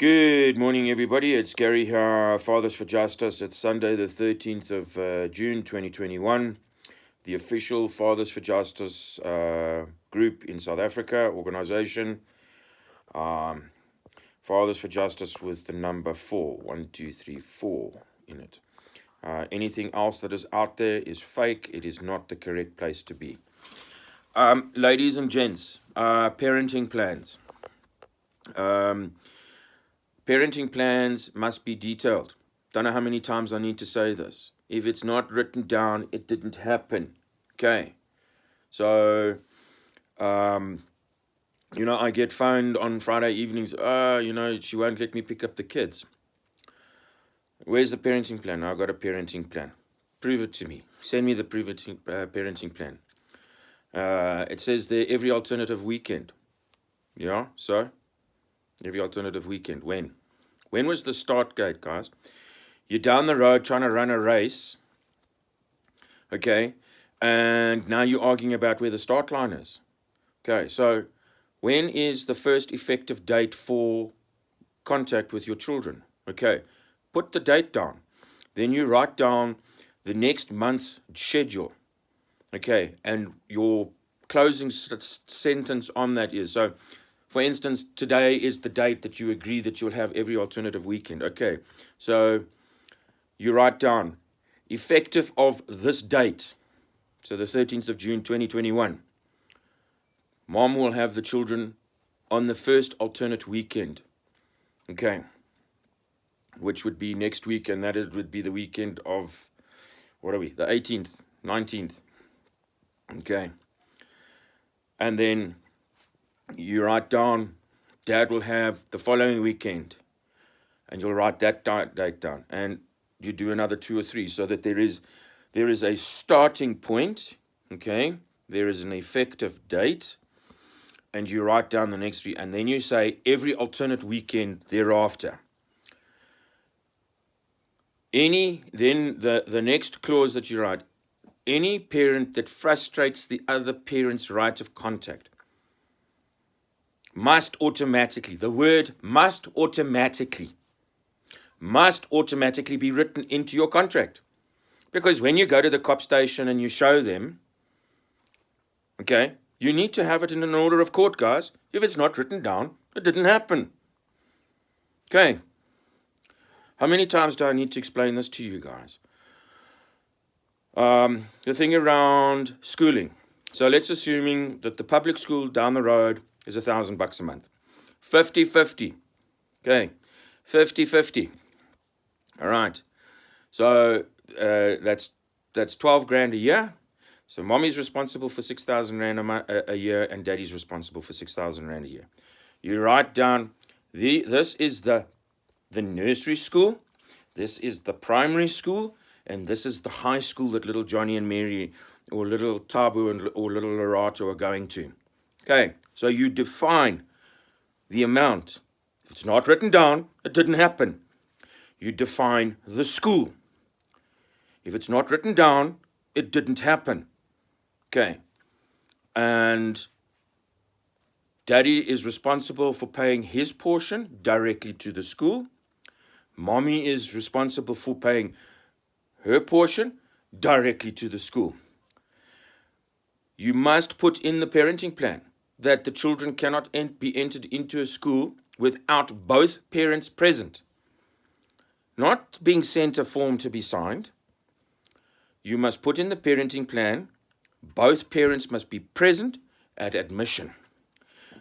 Good morning, everybody. It's Gary here, Fathers for Justice. It's Sunday, the 13th of June, 2021. The official Fathers for Justice group in South Africa, organization. Fathers for Justice with the number 4, 1, 2, 3, 4 in it. Anything else that is out there is fake. It is not the correct place to be. Ladies and gents, parenting plans. Parenting plans must be detailed. Don't know how many times I need to say this. If it's not written down, it didn't happen. Okay. So, I get phoned on Friday evenings. She won't let me pick up the kids. Where's the parenting plan? I've got a parenting plan. Prove it to me. Send me the parenting plan. It says there every alternative weekend. Yeah, so every alternative weekend. When? When was the start gate, guys? You're down the road trying to run a race, okay? And now you're arguing about where the start line is. Okay, so when is the first effective date for contact with your children? Okay, put the date down. Then you write down the next month's schedule. Okay, and your closing sentence on that is, so for instance, today is the date that you agree that you'll have every alternative weekend. Okay, so you write down, effective of this date, so the 13th of June, 2021, Mom will have the children on the first alternate weekend. Okay, which would be next week, and that would be the weekend of, what are we, the 18th, 19th. Okay, and then you write down, Dad will have the following weekend, and you'll write that date down, and you do another 2 or 3, so that there is a starting point. Okay, there is an effective date, and you write down the next 3, and then you say every alternate weekend thereafter. Then the next clause that you write, any parent that frustrates the other parent's right of contact must automatically, the word must automatically be written into your contract. Because when you go to the cop station and you show them, okay, you need to have it in an order of court, guys. If it's not written down, it didn't happen. Okay. How many times do I need to explain this to you guys? The thing around schooling. So let's assuming that the public school down the road is $1,000 a month. 50-50. Okay. 50-50. All right. So that's 12 grand a year. So mommy's responsible for 6,000 rand a year, and daddy's responsible for 6,000 rand a year. You write down this is the nursery school, this is the primary school, and this is the high school that little Johnny and Mary or little Tabu or little Lerato are going to. Okay, so you define the amount. If it's not written down, it didn't happen. You define the school. If it's not written down, it didn't happen. Okay, and daddy is responsible for paying his portion directly to the school. Mommy is responsible for paying her portion directly to the school. You must put in the parenting plan that the children cannot be entered into a school without both parents present. Not being sent a form to be signed. You must put in the parenting plan, both parents must be present at admission.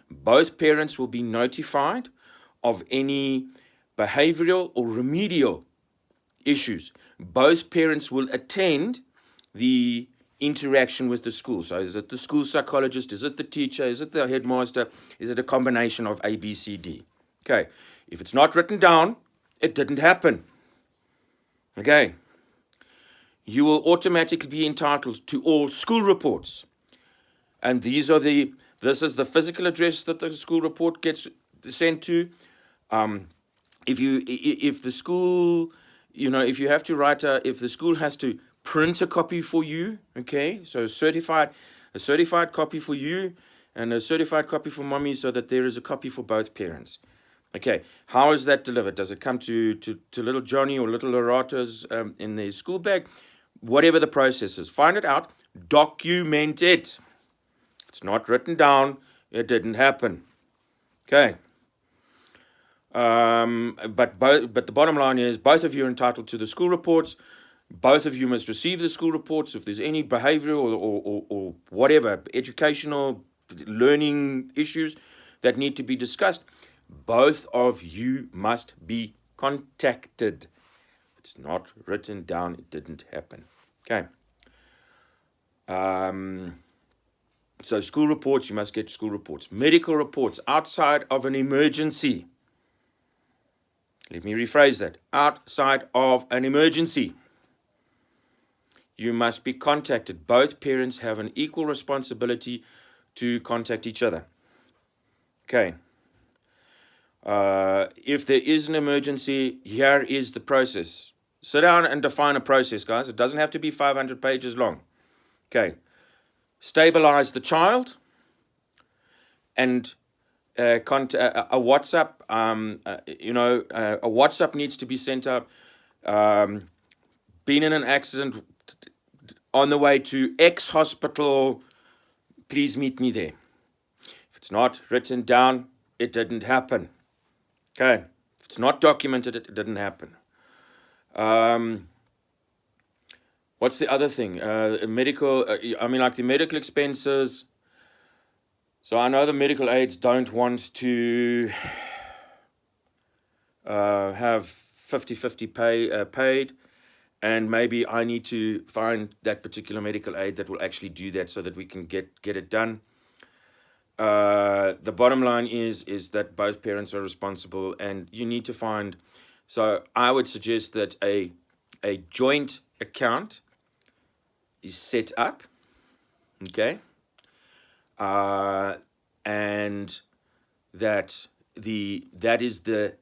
Both parents will be notified of any behavioral or remedial issues. Both parents will attend the interaction with the school. So is it the school psychologist? Is it the teacher? Is it the headmaster? Is it a combination of A, B, C, D? Okay. If it's not written down, it didn't happen. Okay. You will automatically be entitled to all school reports. And this is the physical address that the school report gets sent to. If the school, if you have to write if the school has to print a copy for you, okay, so a certified copy for you and a certified copy for mommy, so that there is a copy for both parents. Okay, how is that delivered? Does it come to little Johnny or little Loratos in their school bag? Whatever the process is, find it out, document it. If it's not written down, it didn't happen. Okay. But the bottom line is both of you are entitled to the school reports. Both of you must receive the school reports. If there's any behavioral or whatever, educational, learning issues that need to be discussed, both of you must be contacted. If it's not written down, it didn't happen. Okay. So school reports, you must get school reports. Medical reports outside of an emergency. Let me rephrase that. Outside of an emergency, you must be contacted. Both parents have an equal responsibility to contact each other. Okay. If there is an emergency, here is the process. Sit down and define a process, guys. It doesn't have to be 500 pages long. Okay. Stabilize the child and a WhatsApp, a WhatsApp needs to be sent out. Been in an accident, on the way to X hospital, please meet me there. If it's not written down, it didn't happen. Okay, if it's not documented, it didn't happen. What's the other thing? Medical, like the medical expenses. So I know the medical aides don't want to have 50-50 paid, and maybe I need to find that particular medical aid that will actually do that so that we can get it done. The bottom line is that both parents are responsible, and you need to find. So I would suggest that a joint account is set up. Okay. And that is the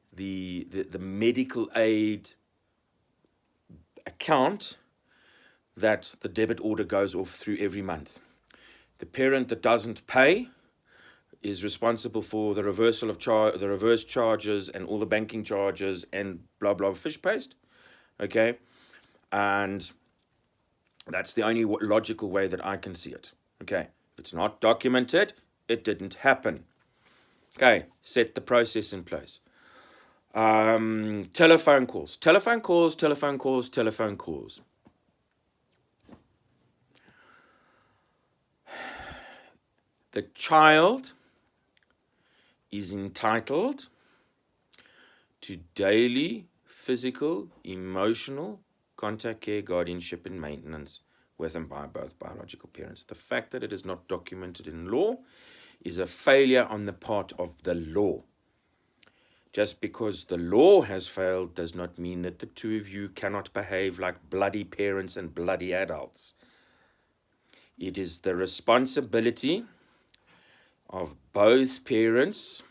medical aid account that the debit order goes off through every month. The parent that doesn't pay is responsible for the reversal of the reverse charges and all the banking charges and blah blah fish paste. Okay, and that's the only logical way that I can see it. Okay. It's not documented, it didn't happen. Okay, set the process in place. Telephone calls. The child is entitled to daily physical, emotional contact, care, guardianship, and maintenance with and by both biological parents. The fact that it is not documented in law is a failure on the part of the law. Just because the law has failed does not mean that the two of you cannot behave like bloody parents and bloody adults. It is the responsibility of both parents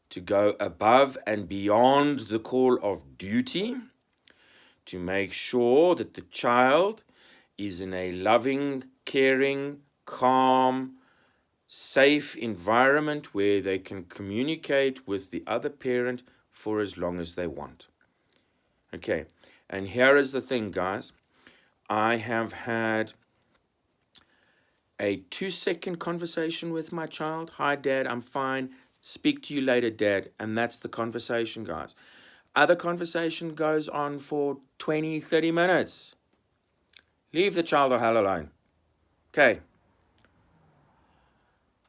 to go above and beyond the call of duty to make sure that the child is in a loving, caring, calm, safe environment where they can communicate with the other parent for as long as they want. Okay, and here is the thing, guys. I have had a 2-second conversation with my child. Hi, Dad, I'm fine. Speak to you later, Dad. And that's the conversation, guys. Other conversation goes on for 20, 30 minutes. Leave the child the hell alone. Okay.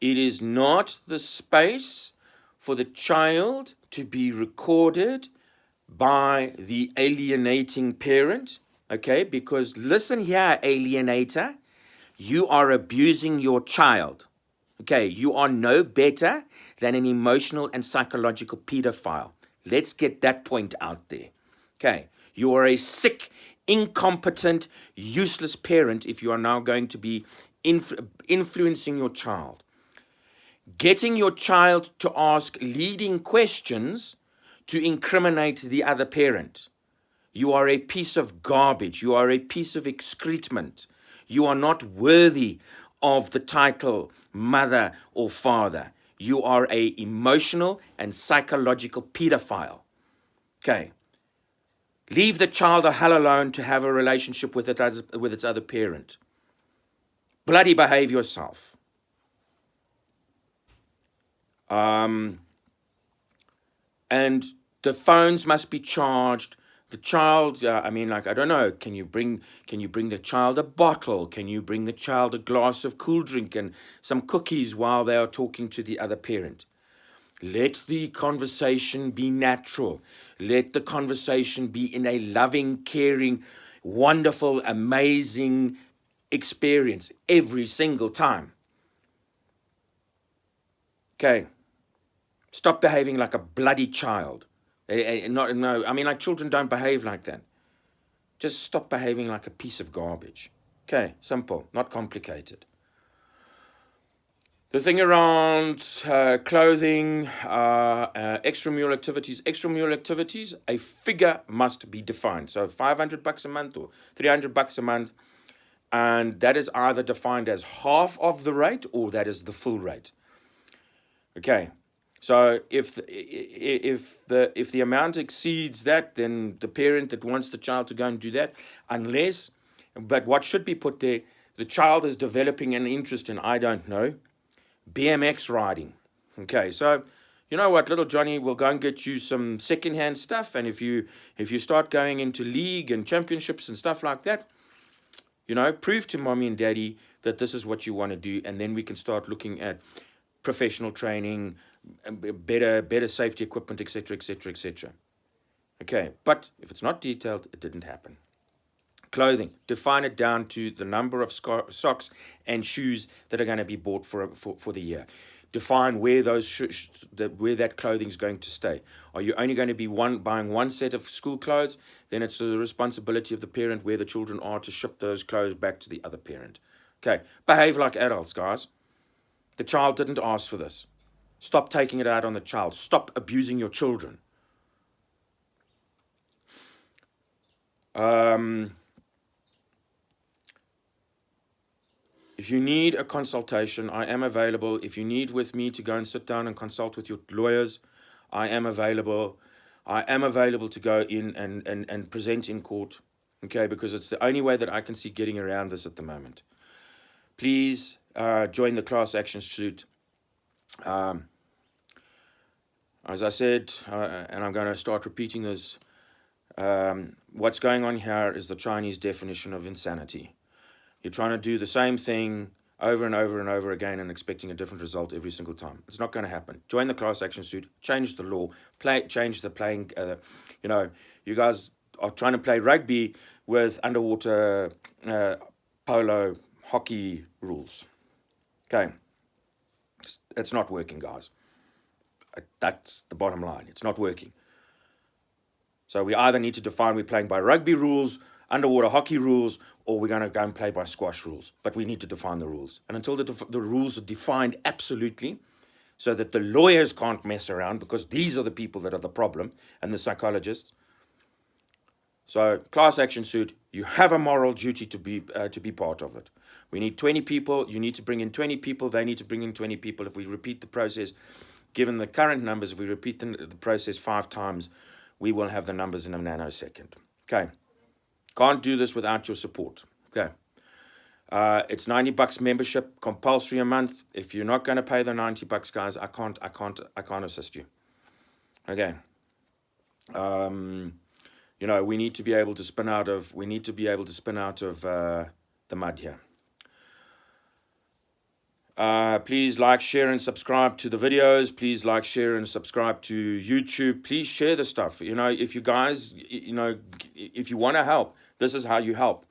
It is not the space for the child to be recorded by the alienating parent. Okay, because listen here, alienator. You are abusing your child. Okay, you are no better than an emotional and psychological pedophile. Let's get that point out there. Okay, you are a sick, incompetent, useless parent if you are now going to be influencing your child. Getting your child to ask leading questions to incriminate the other parent. You are a piece of garbage. You are a piece of excrement. You are not worthy of the title mother or father. You are a emotional and psychological pedophile. Okay. Leave the child the hell alone to have a relationship with its other parent. Bloody behave yourself. And the phones must be charged. The child, I don't know, can you bring the child a bottle? Can you bring the child a glass of cool drink and some cookies while they are talking to the other parent? Let the conversation be natural. Let the conversation be in a loving, caring, wonderful, amazing experience every single time. Okay. Stop behaving like a bloody child. Children don't behave like that. Just stop behaving like a piece of garbage. Okay, simple, not complicated. The thing around clothing, extramural activities, a figure must be defined. So $500 a month or $300 a month, and that is either defined as half of the rate or that is the full rate. Okay. So if the amount exceeds that, then the parent that wants the child to go and do that, but what should be put there, the child is developing an interest in, I don't know, BMX riding. Okay, so you know what, little Johnny will go and get you some secondhand stuff, and if you start going into league and championships and stuff like that, prove to mommy and daddy that this is what you want to do, and then we can start looking at professional training, better safety equipment, etc., etc., etc. Okay, but if it's not detailed, it didn't happen. Clothing, define it down to the number of socks and shoes that are going to be bought for the year. Define where where that clothing is going to stay. Are you only going to be buying one set of school clothes? Then it's the responsibility of the parent where the children are to ship those clothes back to the other parent. Okay, behave like adults, guys. The child didn't ask for this. Stop taking it out on the child. Stop abusing your children. If you need a consultation, I am available. If you need with me to go and sit down and consult with your lawyers, I am available. I am available to go in and present in court, okay, because it's the only way that I can see getting around this at the moment. Please join the class action suit. As I said, and I'm going to start repeating this, what's going on here is the Chinese definition of insanity. You're trying to do the same thing over and over and over again and expecting a different result every single time. It's not going to happen. Join the class action suit, change the law, change the playing, you guys are trying to play rugby with underwater polo hockey rules. Okay. It's not working, guys. That's the bottom line. It's not working. So we either need to define we're playing by rugby rules, underwater hockey rules, or we're going to go and play by squash rules. But we need to define the rules. And until the rules are defined absolutely, so that the lawyers can't mess around, because these are the people that are the problem, and the psychologists. So class action suit, you have a moral duty to be part of it. We need 20 people. You need to bring in 20 people. They need to bring in 20 people. If we repeat the process, given the current numbers, if we repeat the process 5 times, we will have the numbers in a nanosecond. Okay. Can't do this without your support. Okay. It's $90 membership, compulsory a month. If you're not going to pay the $90, guys, I can't assist you. Okay. We need to be able to spin out of the mud here. Please like, share, and subscribe to the videos. Please like, share, and subscribe to YouTube. Please share the stuff. If you guys, if you want to help, this is how you help.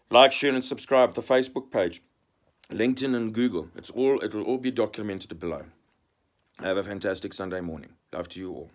Like, share, and subscribe to the Facebook page, LinkedIn, and Google. It'll all be documented below. Have a fantastic Sunday morning. Love to you all.